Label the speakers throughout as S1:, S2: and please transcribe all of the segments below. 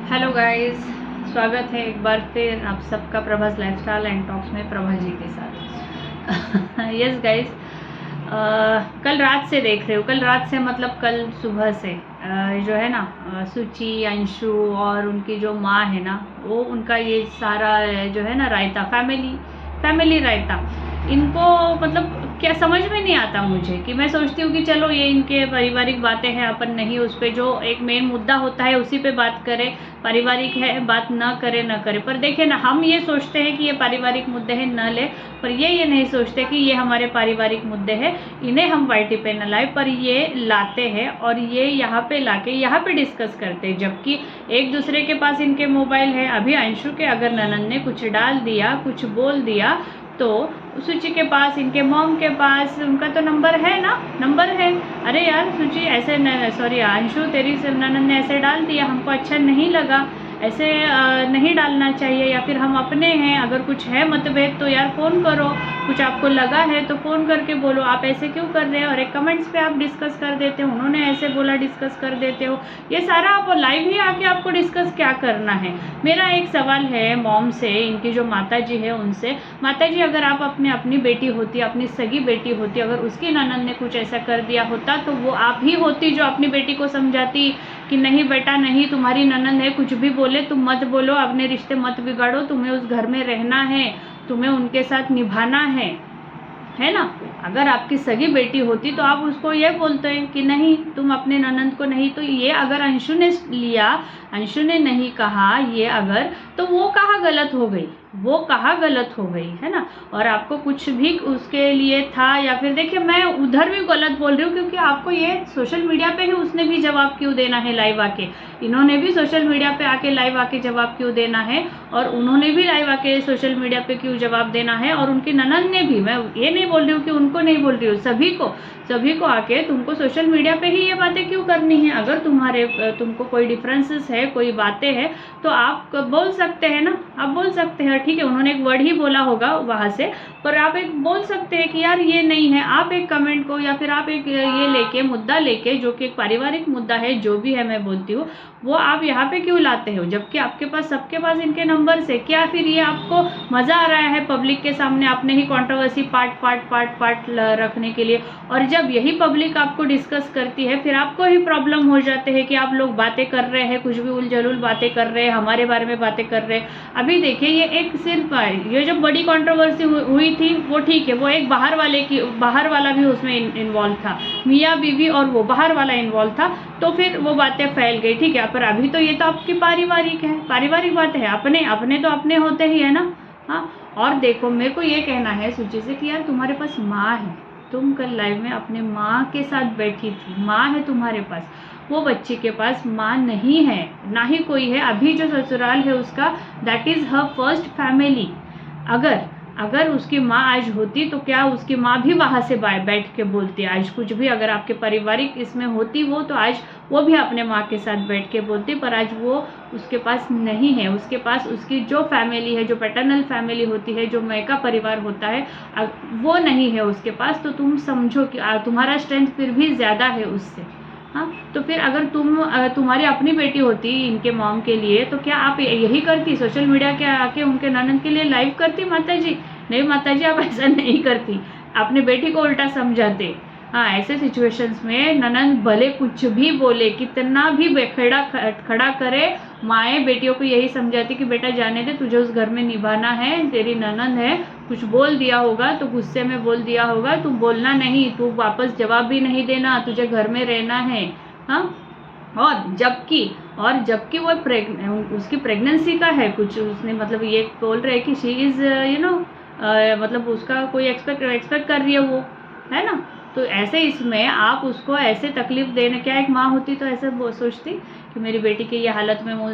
S1: Hello guys, स्वागत है एक बार फिर आप सबका प्रभास लाइफस्टाइल एंड टॉक्स में प्रभा जी के साथ। यस गाइस, कल रात से देख रहे हो, कल रात से मतलब कल सुबह से जो है ना, सुची, अंशु और उनकी जो माँ है ना, वो उनका ये सारा जो है ना रायता, फैमिली रायता, इनको मतलब क्या समझ में नहीं आता मुझे। कि मैं सोचती हूँ कि चलो ये इनके पारिवारिक बातें हैं, अपन नहीं उस पर जो एक मेन मुद्दा होता है उसी पे बात करें, पारिवारिक है बात ना करे। पर देखिए ना, हम ये सोचते हैं कि ये पारिवारिक मुद्दे हैं न ले, पर ये नहीं सोचते कि ये हमारे पारिवारिक मुद्दे हैं, इन्हें हम वाईटी पे न लाए, पर ये लाते हैं और ये यहाँ पे लाके यहाँ पे डिस्कस करते हैं, जबकि एक दूसरे के पास इनके मोबाइल है। अभी अंशु के अगर ननद ने कुछ डाल दिया, कुछ बोल दिया, तो सुचि के पास, इनके मॉम के पास उनका तो नंबर है ना, नंबर है। अरे यार सुचि ऐसे, सॉरी अंशु, तेरी ननद ने ऐसे डाल दिया, हमको अच्छा नहीं लगा, ऐसे नहीं डालना चाहिए, या फिर हम अपने हैं, अगर कुछ है मतभेद तो यार फ़ोन करो, कुछ आपको लगा है तो फ़ोन करके बोलो, आप ऐसे क्यों कर रहे हो, और एक कमेंट्स पे आप डिस्कस कर देते हो, उन्होंने ऐसे बोला डिस्कस कर देते हो। ये सारा आप लाइव ही आके आपको डिस्कस क्या करना है। मेरा एक सवाल है मॉम से, इनकी जो माता जी है उनसे, माता जी अगर आप अपनी बेटी होती, अपनी सगी बेटी होती, अगर उसकी ननद ने कुछ ऐसा कर दिया होता तो वो आप ही होती जो अपनी बेटी को समझाती कि नहीं बेटा नहीं, तुम्हारी ननद है, कुछ भी बोले तुम मत बोलो, अपने रिश्ते मत बिगाड़ो, तुम्हें उस घर में रहना है, तुम्हें उनके साथ निभाना है ना। अगर आपकी सगी बेटी होती तो आप उसको ये बोलते हैं कि नहीं तुम अपने ननद को नहीं। तो ये अगर अंशु ने लिया, अंशु ने नहीं कहा ये, अगर तो वो कहाँ गलत हो गई, वो कहाँ गलत हो गई, है ना। और आपको कुछ भी उसके लिए था, या फिर देखिए मैं उधर भी गलत बोल रही हूँ, क्योंकि आपको ये सोशल मीडिया पे ही उसने भी जवाब क्यों देना है लाइव आके, इन्होंने भी सोशल मीडिया पे आके लाइव आके जवाब क्यों देना है, और उन्होंने भी लाइव आके सोशल मीडिया पे क्यों जवाब देना है, और उनकी ननद ने भी, मैं ये नहीं बोल रही हूँ कि उनको नहीं बोल रही हूँ, सभी को आके तुमको सोशल मीडिया पे ही ये बातें क्यों करनी है। अगर तुमको कोई डिफरेंसेस है, कोई बातें हैं, तो आप बोल सकते हैं ना, आप बोल सकते हैं, ठीक है उन्होंने एक वर्ड ही बोला होगा वहाँ से, पर आप एक बोल सकते हैं कि यार ये नहीं है। आप एक कमेंट को, या फिर आप एक ये लेके, मुद्दा लेके, जो कि एक पारिवारिक मुद्दा है, जो भी है मैं बोलती हूँ, वो आप यहाँ पे क्यों लाते हो, जबकि आपके पास, सबके पास इनके नंबर से क्या फिर ये आपको मज़ा आ रहा है पब्लिक के सामने अपने ही कंट्रोवर्सी पार्ट रखने के लिए। और जब यही पब्लिक आपको डिस्कस करती है, फिर आपको ही प्रॉब्लम हो जाते हैं कि आप लोग बातें कर रहे हैं, कुछ भी उलझुल बातें कर रहे हैं, हमारे बारे में बातें कर रहे हैं। अभी देखिए ये एक सिर्फ ये जो बड़ी कंट्रोवर्सी हुई थी वो ठीक है, वो एक बाहर वाला भी उसमें इन्वॉल्व था, मियाँ बीवी और वो बाहर वाला इन्वॉल्व था, तो फिर वो बातें फैल गई, ठीक है। पर अभी तो ये तो आपकी पारिवारिक है, पारिवारिक बातें हैं, अपने तो अपने होते ही है ना। हाँ, और देखो मेरे को ये कहना है सुचि से कि यार तुम्हारे पास माँ है, तुम कल लाइव में अपने माँ के साथ बैठी थी, माँ है तुम्हारे पास, वो बच्चे के पास माँ नहीं है, ना ही कोई है। अभी जो ससुराल है उसका, that is her first family. अगर उसकी माँ आज होती तो क्या उसकी माँ भी वहाँ से बैठ के बोलती, आज कुछ भी अगर आपके पारिवारिक इसमें होती वो, तो आज वो भी अपने माँ के साथ बैठ के बोलती, पर आज वो उसके पास नहीं है। उसके पास उसकी जो फैमिली है, जो पैटर्नल फैमिली होती है, जो मैका परिवार होता है, वो नहीं है उसके पास। तो तुम समझो कि तुम्हारा स्ट्रेंथ फिर भी ज़्यादा है उससे। हाँ, तो फिर अगर तुम्हारी अपनी बेटी होती इनके मॉम के लिए, तो क्या आप यही करती, सोशल मीडिया के आके उनके ननद के लिए लाइव करती माता जी? नहीं माता जी, आप ऐसा नहीं करती, अपनी बेटी को उल्टा समझाते। हाँ, ऐसे सिचुएशंस में ननद भले कुछ भी बोले, कितना भी खड़ा करे, माएँ बेटियों को यही समझाती कि बेटा जाने दे, तुझे उस घर में निभाना है, तेरी ननद है, कुछ बोल दिया होगा तो गुस्से में बोल दिया होगा, तू बोलना नहीं, तू वापस जवाब भी नहीं देना, तुझे घर में रहना है। हाँ, और जबकि वो उसकी प्रेगनेंसी का है कुछ, उसने मतलब ये बोल रहे कि शी इज़ मतलब उसका कोई एक्सपेक्ट कर रही है वो, है ना। तो ऐसे इसमें आप उसको ऐसे तकलीफ देने, क्या एक माँ होती तो ऐसे सोचती कि मेरी बेटी की ये हालत में मैं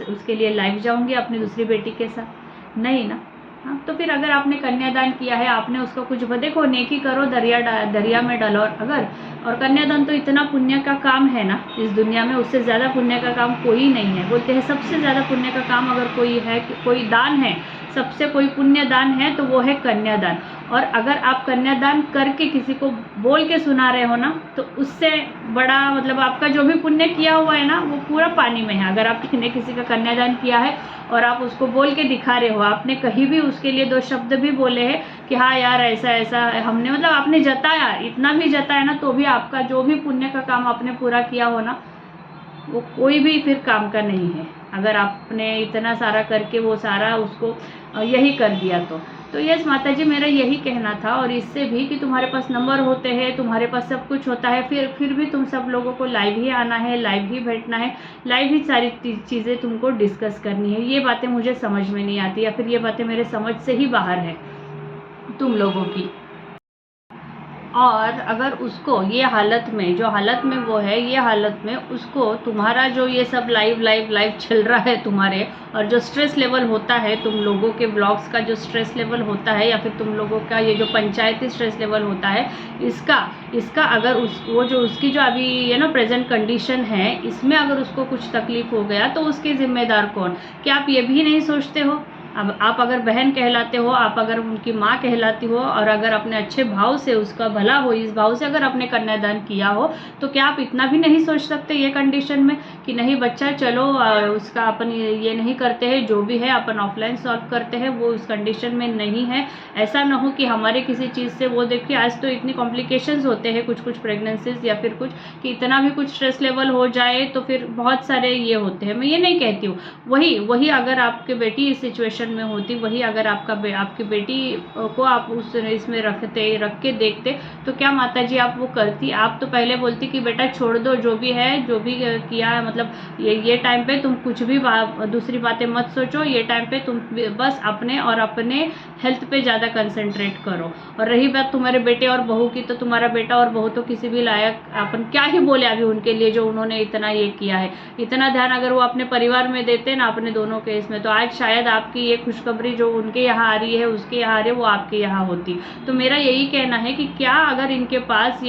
S1: उसके लिए लाइव जाऊंगी अपनी दूसरी बेटी के साथ? नहीं ना। हाँ, तो फिर अगर आपने कन्यादान किया है, आपने उसको कुछ, देखो नेकी करो दरिया में डालो, और कन्यादान तो इतना पुण्य का काम है ना इस दुनिया में, उससे ज़्यादा पुण्य का काम कोई नहीं है। बोलते हैं सबसे ज़्यादा पुण्य का काम अगर कोई है, कोई दान है, सबसे कोई पुण्यदान है तो वो है कन्यादान। और अगर आप कन्यादान करके किसी को बोल के सुना रहे हो ना, तो उससे बड़ा मतलब आपका जो भी पुण्य किया हुआ है ना वो पूरा पानी में है। अगर आपने किसी का कन्यादान किया है और आप उसको बोल के दिखा रहे हो, आपने कहीं भी उसके लिए 2 शब्द भी बोले हैं कि हाँ यार ऐसा ऐसा हमने, मतलब आपने जताया, इतना भी जताया ना, तो भी आपका जो भी पुण्य का काम आपने पूरा किया हो ना, वो कोई भी फिर काम का नहीं है। अगर आपने इतना सारा करके वो सारा उसको यही कर दिया तो यस माता जी, मेरा यही कहना था। और इससे भी कि तुम्हारे पास नंबर होते हैं, तुम्हारे पास सब कुछ होता है, फिर भी तुम सब लोगों को लाइव ही आना है, लाइव ही बैठना है, लाइव ही सारी चीज़ें तुमको डिस्कस करनी है। ये बातें मुझे समझ में नहीं आती, या फिर ये बातें मेरे समझ से ही बाहर है तुम लोगों की। और अगर उसको ये हालत में, जो हालत में वो है, ये हालत में उसको तुम्हारा जो ये सब लाइव चल रहा है तुम्हारे, और जो स्ट्रेस लेवल होता है तुम लोगों के ब्लॉग्स का, जो स्ट्रेस लेवल होता है, या फिर तुम लोगों का ये जो पंचायती स्ट्रेस लेवल होता है, इसका अगर वो जो उसकी जो अभी ये ना प्रेजेंट कंडीशन है, इसमें अगर उसको कुछ तकलीफ हो गया तो उसके जिम्मेदार कौन? क्या आप ये भी नहीं सोचते हो? अब आप अगर बहन कहलाते हो, आप अगर उनकी माँ कहलाती हो, और अगर अपने अच्छे भाव से उसका भला हो, इस भाव से अगर आपने कन्यादान किया हो, तो क्या आप इतना भी नहीं सोच सकते ये कंडीशन में कि नहीं बच्चा चलो उसका अपन ये नहीं करते हैं, जो भी है अपन ऑफलाइन सॉल्व करते हैं, वो उस कंडीशन में नहीं है। ऐसा ना हो कि हमारे किसी चीज़ से वो देखिए, आज तो इतनी कॉम्प्लिकेशंस होते हैं कुछ प्रेगनेंसीज या फिर कुछ, कि इतना भी कुछ स्ट्रेस लेवल हो जाए तो फिर बहुत सारे ये होते हैं। मैं ये नहीं कहती हूँ, वही अगर आपकी बेटी इस सिचुएशन में होती, वही अगर आपकी बेटी को आप उस इसमें रख के देखते, तो क्या माता जी आप वो करती? आप तो पहले बोलती कि बेटा छोड़ दो, जो भी है, जो भी किया है, मतलब ये टाइम पे तुम कुछ भी दूसरी बातें मत सोचो, ये टाइम पे तुम बस अपने हेल्थ पे ज़्यादा कंसंट्रेट करो। और रही बात तुम्हारे बेटे और बहू की, तो तुम्हारा बेटा और बहू तो किसी भी लायक, अपन क्या ही बोले अभी उनके लिए, जो उन्होंने इतना ये किया है। इतना ध्यान अगर वो अपने परिवार में देते ना, अपने दोनों केस में, तो आज शायद आपकी ये खुशखबरी जो उनके यहाँ आ रही है, उसके यहाँ आ रही है, वो आपके यहाँ होती। तो मेरा यही कहना है कि क्या अगर इनके पास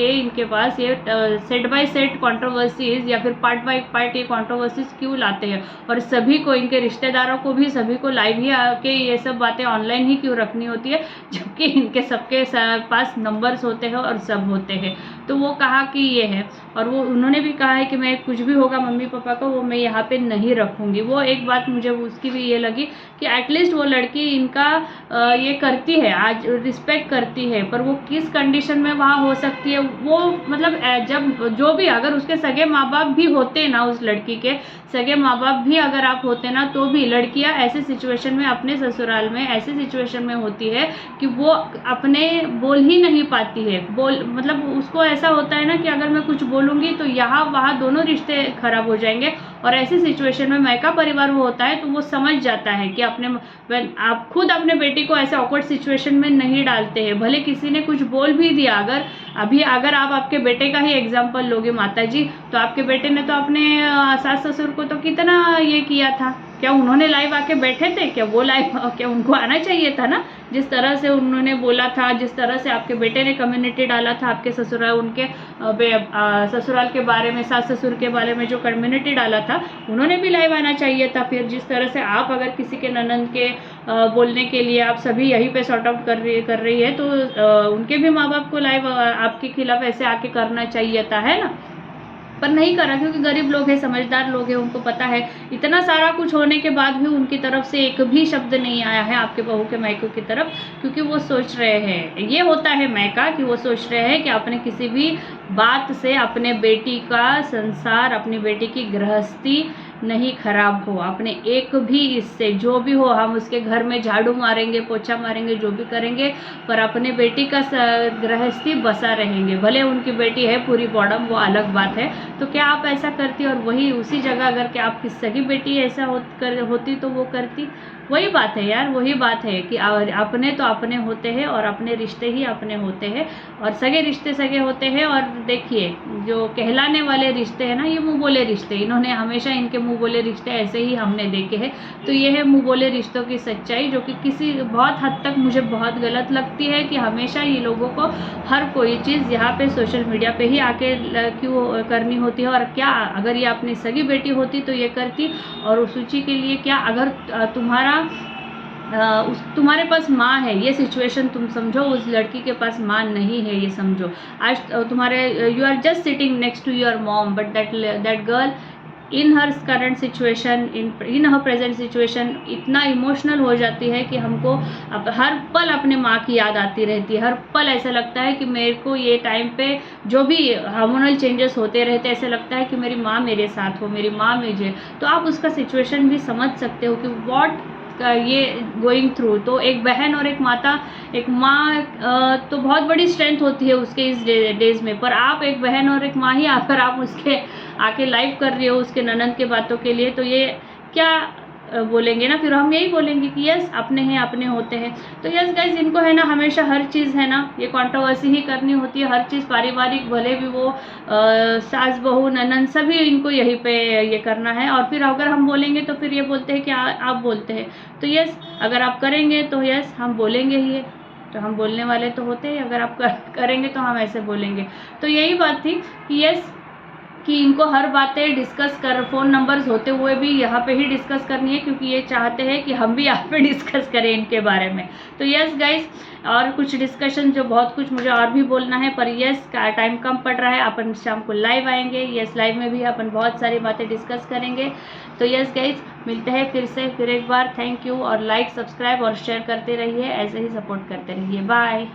S1: ये सेट बाय सेट कंट्रोवर्सीज या फिर पार्ट बाय पार्ट ये कंट्रोवर्सीज क्यों लाते हैं, और सभी को, इनके रिश्तेदारों को भी सभी को लाइव ही आके ये सब बातें ऑनलाइन ही क्यों रखनी होती है, जबकि इनके सबके पास नंबर्स होते हैं और सब होते हैं। तो वो कहा कि ये है, और वो उन्होंने भी कहा है कि मैं कुछ भी होगा मम्मी पापा को, वो मैं यहाँ पे नहीं रखूँगी। वो एक बात मुझे उसकी भी ये लगी कि एटलीस्ट वो लड़की इनका ये करती है, आज रिस्पेक्ट करती है, पर वो किस कंडीशन में वहाँ हो सकती है, वो मतलब जब जो भी, अगर उसके सगे माँ बाप भी होते ना, उस लड़की के सगे माँ बाप भी अगर आप होते ना, तो भी लड़कियाँ ऐसे सिचुएशन में, अपने ससुराल में ऐसे सिचुएशन में होती है कि वो अपने बोल ही नहीं पाती है। मतलब उसको ऐसा होता है ना कि अगर मैं कुछ बोलूँगी तो यहाँ वहाँ दोनों रिश्ते खराब हो जाएंगे। और ऐसी सिचुएशन में मायका परिवार वो होता है, तो वो समझ जाता है कि आप खुद अपने बेटी को ऐसे ऑकवर्ड सिचुएशन में नहीं डालते हैं। भले किसी ने कुछ बोल भी दिया, अगर आप आपके बेटे का ही एग्जाम्पल लोगे माता जी, तो आपके बेटे ने तो अपने सास ससुर को तो कितना ये किया था। क्या उन्होंने लाइव आके बैठे थे? क्या उनको आना चाहिए था ना? जिस तरह से उन्होंने बोला था, जिस तरह से आपके बेटे ने कम्युनिटी डाला था आपके ससुराल, उनके ससुराल के बारे में, सास ससुर के बारे में जो कम्युनिटी डाला था, उन्होंने भी लाइव आना चाहिए था। फिर जिस तरह से आप अगर किसी के ननंद के बोलने के लिए आप सभी यहीं पे सॉर्ट आउट कर रही है, तो उनके भी माँ बाप को लाइव आपके खिलाफ ऐसे आके करना चाहिए था, है ना? पर नहीं करा, क्योंकि गरीब लोग हैं, समझदार लोग हैं, उनको पता है। इतना सारा कुछ होने के बाद भी उनकी तरफ से एक भी शब्द नहीं आया है आपके बहू के मायकों की तरफ, क्योंकि वो सोच रहे हैं, ये होता है मायका, कि वो सोच रहे हैं कि अपने किसी भी बात से अपने बेटी का संसार, अपनी बेटी की गृहस्थी नहीं खराब हो, अपने एक भी इससे जो भी हो, हम उसके घर में झाड़ू मारेंगे, पोछा मारेंगे, जो भी करेंगे, पर अपने बेटी का गृहस्थी बसा रहेंगे। भले उनकी बेटी है पूरी बॉडम, वो अलग बात है। तो क्या आप ऐसा करती? और वही उसी जगह अगर क्या आपकी सगी बेटी ऐसा होती तो वो करती? वही बात है यार, वही बात है कि अपने तो अपने होते हैं, और अपने रिश्ते ही अपने होते हैं, और सगे रिश्ते सगे होते हैं। और देखिए, जो कहलाने वाले रिश्ते हैं ना, ये मुँह बोले रिश्ते, इन्होंने हमेशा इनके मुँह बोले रिश्ते ऐसे ही हमने देखे हैं। तो ये है मुँह बोले रिश्तों की सच्चाई, जो कि किसी बहुत हद तक मुझे बहुत गलत लगती है कि हमेशा ये लोगों को हर कोई चीज़ यहाँ पे सोशल मीडिया पे ही आके क्यों करनी होती है। और क्या अगर ये अपनी सगी बेटी होती तो ये करती? और उस सूची के लिए क्या, अगर तुम्हारा उस तुम्हारे पास माँ है, ये सिचुएशन तुम समझो, उस लड़की के पास माँ नहीं है ये समझो। आज तुम्हारे you are just sitting next to your mom, but that girl in her current situation, in her present situation इतना इमोशनल हो जाती है कि हमको हर पल अपने माँ की याद आती रहती है। हर पल ऐसा लगता है कि मेरे को ये टाइम पे जो भी हार्मोनल चेंजेस होते रहते, ऐसा लगता है कि मेरी माँ मेरे साथ हो, मेरी माँ मुझे। तो आप उसका सिचुएशन भी समझ सकते हो कि व्हाट ये गोइंग थ्रू। तो एक बहन और एक माता, एक माँ तो बहुत बड़ी स्ट्रेंथ होती है उसके इस डेज में, पर आप एक बहन और एक माँ ही आकर आप उसके आके लाइव कर रही हो उसके ननद के बातों के लिए, तो ये क्या बोलेंगे ना, फिर हम यही बोलेंगे कि यस अपने हैं, अपने होते हैं। तो यस गाइज, इनको है ना हमेशा हर चीज़ है ना ये कंट्रोवर्सी ही करनी होती है, हर चीज़ पारिवारिक, भले भी वो सास बहू ननद सभी इनको यहीं पे ये करना है। और फिर अगर हम बोलेंगे तो फिर ये बोलते हैं कि आप बोलते हैं। तो यस, अगर आप करेंगे तो यस हम बोलेंगे ही, तो हम बोलने वाले तो होते हैं, अगर आप करेंगे तो हम ऐसे बोलेंगे। तो यही बात थी कि यस, कि इनको हर बातें डिस्कस कर, फ़ोन नंबर्स होते हुए भी यहाँ पे ही डिस्कस करनी है, क्योंकि ये चाहते हैं कि हम भी यहाँ पे डिस्कस करें इनके बारे में। तो यस गाइस, और कुछ डिस्कशन जो बहुत कुछ मुझे और भी बोलना है, पर यस टाइम कम पड़ रहा है। अपन शाम को लाइव आएंगे, यस लाइव में भी अपन बहुत सारी बातें डिस्कस करेंगे। तो यस गाइज, मिलते हैं फिर एक बार। थैंक यू, और लाइक सब्सक्राइब और शेयर करते रहिए, ऐसे ही सपोर्ट करते रहिए। बाय।